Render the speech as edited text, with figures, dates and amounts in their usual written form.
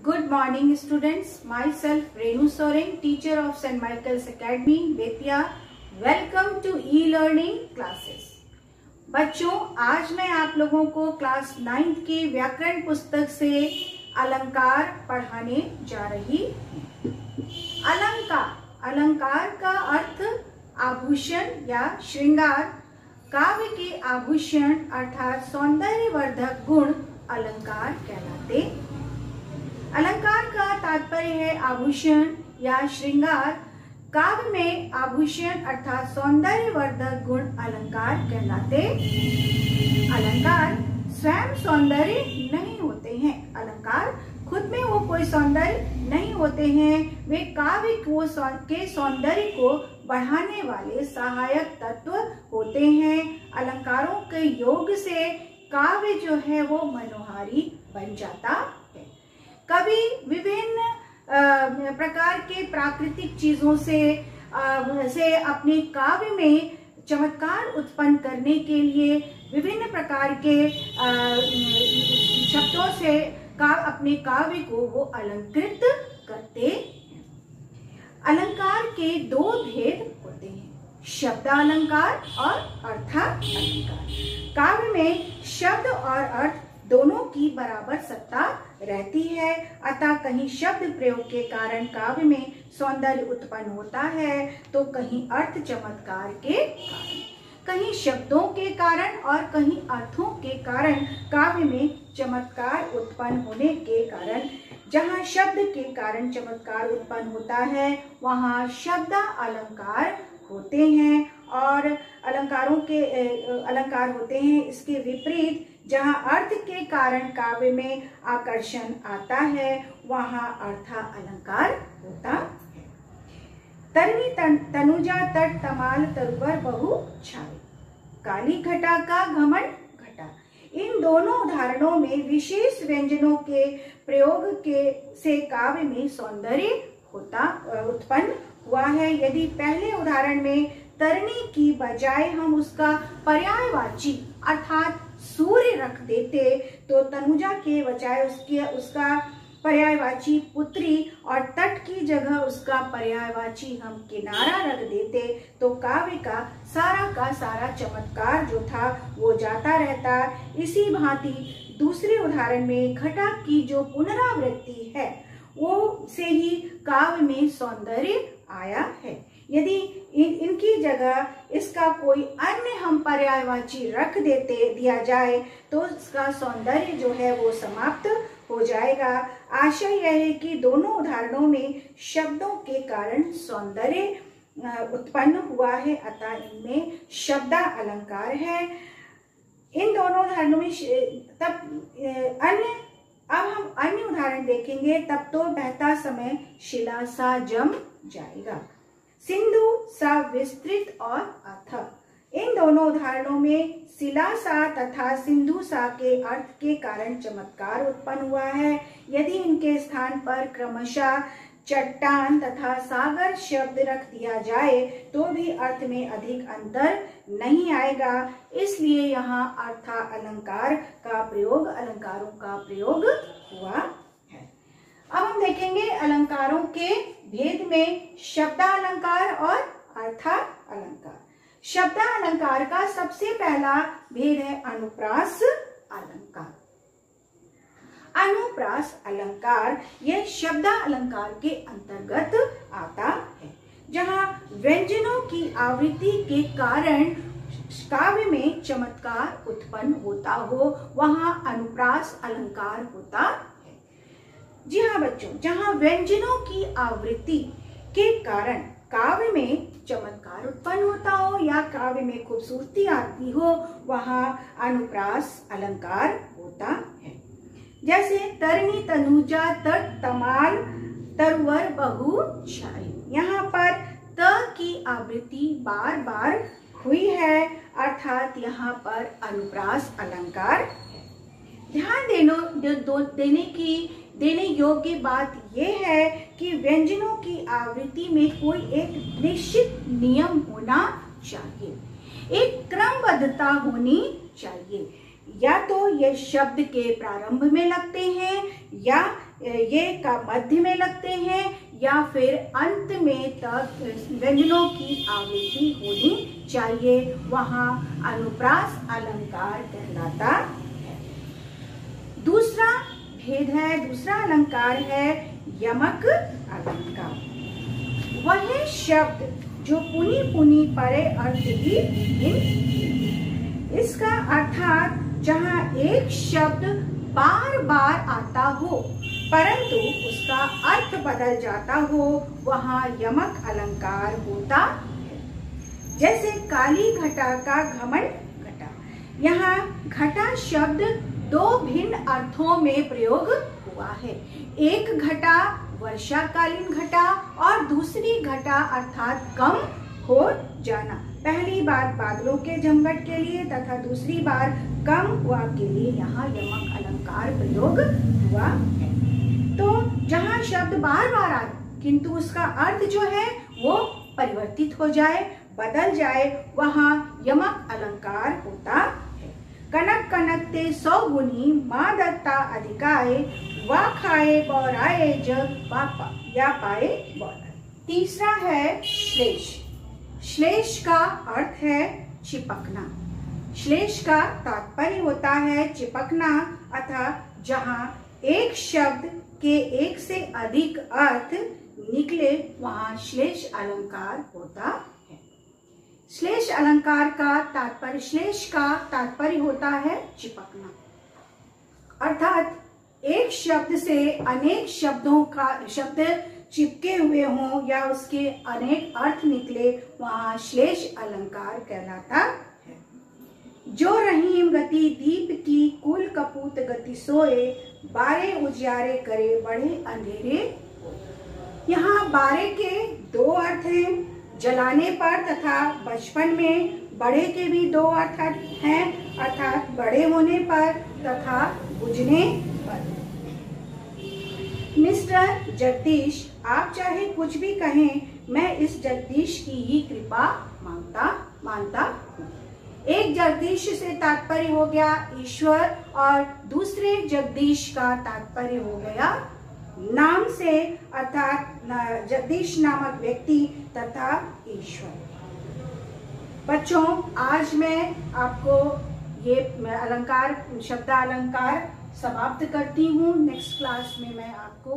Good morning students, myself Renu Soren, teacher of St. Michael's Academy, Betia. Welcome to e-learning classes. बच्चों, आज मैं आप लोगों को क्लास 9 की व्याकरण पुस्तक से अलंकार पढ़ाने जा रही हूँ। अलंकार का अर्थ आभूषण या श्रृंगार। काव्य के आभूषण अर्थात सौंदर्यवर्धक गुण अलंकार कहलाते। अलंकार का तात्पर्य है आभूषण या श्रृंगार। काव्य में आभूषण अर्थात सौंदर्यवर्धक गुण अलंकार कहलाते। अलंकार स्वयं सौंदर्य नहीं होते हैं। अलंकार खुद में वो कोई सौंदर्य नहीं होते हैं, वे काव्य के सौंदर्य को बढ़ाने वाले सहायक तत्व होते हैं। अलंकारों के योग से काव्य जो है वो मनोहारी बन जाता है। कवि विभिन्न प्रकार के प्राकृतिक चीजों से अपने काव्य में चमत्कार उत्पन्न करने के लिए विभिन्न प्रकार के शब्दों से अपने काव्य को वो अलंकृत करते हैं। अलंकार के दो भेद होते हैं, शब्दालंकार और अर्थालंकार। काव्य में शब्द और अर्थ दोनों की बराबर सत्ता रहती है, अतः कहीं शब्द प्रयोग के कारण काव्य में सौंदर्य उत्पन्न होता है तो कहीं अर्थ चमत्कार के कारण, कहीं शब्दों के कारण और कहीं अर्थों के कारण काव्य में चमत्कार उत्पन्न होने के कारण। जहाँ शब्द के कारण चमत्कार उत्पन्न होता है वहाँ शब्द अलंकार होते हैं और अलंकार होते हैं। इसके विपरीत जहाँ अर्थ के कारण काव्य में आकर्षण आता है वहाँ अर्था अलंकार होता है। तरनी तनुजा तट तमाल तरुवर बहु छाई, काली घटा का घमंड घटा। इन दोनों उदाहरणों में विशेष व्यंजनों के प्रयोग से काव्य में सौंदर्य उत्पन्न हुआ है। यदि पहले उदाहरण में तरनी की बजाय हम उसका पर्यायवाची अर्थात सूर्य रख देते तो तनुजा के बजाय उसका पर्यायवाची पुत्री और तट की जगह उसका पर्यायवाची हम किनारा रख देते तो काव्य का सारा चमत्कार जो था वो जाता रहता। इसी भांति दूसरे उदाहरण में घटा की जो पुनरावृत्ति है वो से ही काव्य में सौंदर्य आया है। यदि इनकी जगह इसका कोई अन्य हम पर्यायवाची रख दिया जाए तो इसका सौंदर्य जो है वो समाप्त हो जाएगा। आशय यह है कि दोनों उदाहरणों में शब्दों के कारण सौंदर्य उत्पन्न हुआ है, अतः इनमें शब्दा अलंकार है। इन दोनों उदाहरणों में अब हम अन्य उदाहरण देखेंगे तब तो बहता समय शिला सा जम जाएगा। सिंधु सा विस्तृत और अथक। इन दोनों उदाहरणों में शिला सा तथा सिंधु सा के अर्थ के कारण चमत्कार उत्पन्न हुआ है। यदि इनके स्थान पर क्रमशः चट्टान तथा सागर शब्द रख दिया जाए तो भी अर्थ में अधिक अंतर नहीं आएगा, इसलिए यहाँ अर्था अलंकारों का प्रयोग हुआ है। अब हम देखेंगे अलंकारों के भेद में शब्दालंकार और अर्थालंकार। शब्दालंकार का सबसे पहला भेद है अनुप्रास अलंकार। अनुप्रास अलंकार यह शब्दालंकार के अंतर्गत आता है। जहाँ व्यंजनों की आवृत्ति के कारण काव्य में चमत्कार उत्पन्न होता हो वहाँ अनुप्रास अलंकार होता है। जी हाँ बच्चों, जहाँ व्यंजनों की आवृत्ति के कारण काव्य में चमत्कार उत्पन्न होता हो या काव्य में खूबसूरती आती हो वहाँ अनुप्रास अलंकार होता है। जैसे तरनी तनुजा तट तमाल तरुवर बहु छाई, यहाँ पर त की आवृत्ति बार बार हुई है अर्थात यहाँ पर अनुप्रास अलंकार है। ध्यान देने योग्य बात यह है कि व्यंजनों की आवृत्ति में कोई एक निश्चित नियम होना चाहिए, एक क्रमबद्धता होनी चाहिए। या तो ये शब्द के प्रारंभ में लगते हैं या ये का मध्य में लगते हैं या फिर अंत में तक व्यंजनों की आवृत्ति होनी चाहिए, वहां अनुप्रास अलंकार कहलाता है। दूसरा भेद है, दूसरा अलंकार है यमक अलंकार। वह शब्द जो पुनि पुनि परे अर्थ ही भिन्न। इसका अर्थात जहां एक शब्द बार बार आता हो परंतु उसका अर्थ बदल जाता हो, वहां यमक अलंकार होता है। जैसे काली घटा का घमंड घटा। यहाँ घटा शब्द दो भिन्न अर्थों में प्रयोग हुआ है। एक घटा वर्षाकालीन घटा और दूसरी घटा अर्थात कम हो जाना। पहली बार बादलों के जमघट के लिए तथा दूसरी बार कम हुआ के लिए यहाँ यमक अलंकार प्रयोग हुआ है। तो जहाँ शब्द बार बार आए किंतु उसका अर्थ जो है वो परिवर्तित हो जाए, बदल जाए, वहाँ यमक अलंकार होता है। कनक कनक ते 100 गुनी माँ दत्ता अधिकाए, वा खाए बौराए जग या पाए बौराए। तीसरा है श्लेष। श्लेष का अर्थ है चिपकना। श्लेष का तात्पर्य होता है चिपकना, अतः जहाँ एक शब्द के एक से अधिक अर्थ निकले वहाँ श्लेष अलंकार होता है। श्लेष अलंकार का तात्पर्य, श्लेष का तात्पर्य होता है चिपकना, अर्थात एक शब्द से अनेक शब्दों का शब्द चिपके हुए हों या उसके अनेक अर्थ निकले, वहाँ श्लेष अलंकार कहलाता है। जो रहीम गति दीप की कुल कपूत गति सोए, बारे उजियारे करे बढ़े अंधेरे। यहाँ बारे के दो अर्थ हैं, जलाने पर तथा बचपन में। बड़े के भी दो अर्थ हैं, अर्थात बड़े होने पर तथा बुझने पर। मिस्टर जगदीश, आप चाहे कुछ भी कहें, मैं इस जगदीश की ही कृपा मानता हूँ। एक जगदीश से तात्पर्य हो गया ईश्वर और दूसरे जगदीश का तात्पर्य हो गया नाम से, अर्थात जगदीश नामक व्यक्ति तथा ईश्वर। बच्चों, आज मैं आपको ये अलंकार, शब्दालंकार समाप्त करती हूँ। नेक्स्ट क्लास में मैं आपको